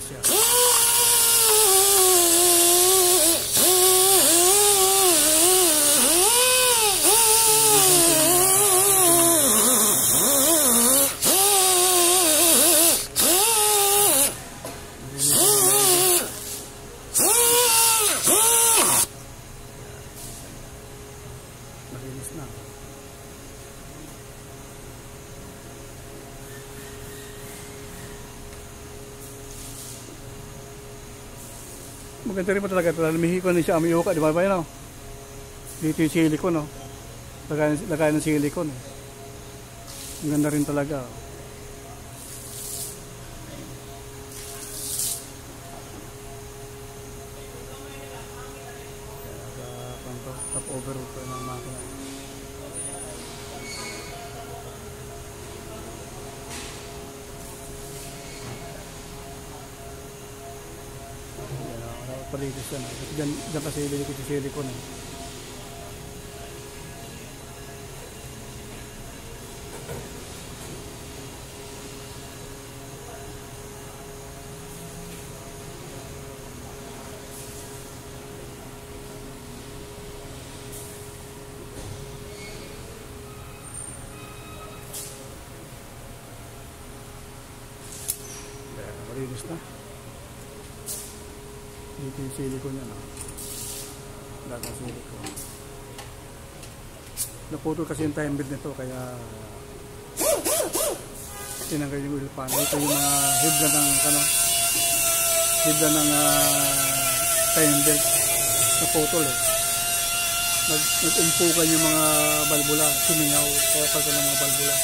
siya. Malinis na. Maganda rin po talaga. Lumihiko na siya amiyuka. Di ba ba yun? No? Dito yung silicone. No? Lagay ng silicone. Ang ganda rin talaga. Top over po ng makina. Palitis yan. Diyan kasi ilikot yung silicone. Malinis na. Dito yung silicone niya, no? Dagang silicone. Naputol kasi yung time belt nito, kaya tinanggal yung oil pan. Ito yung mga hibla ng time belt. Naputol eh. Nag-umpukan yung mga balbula, sumingaw, kaya pagka ng mga balbula.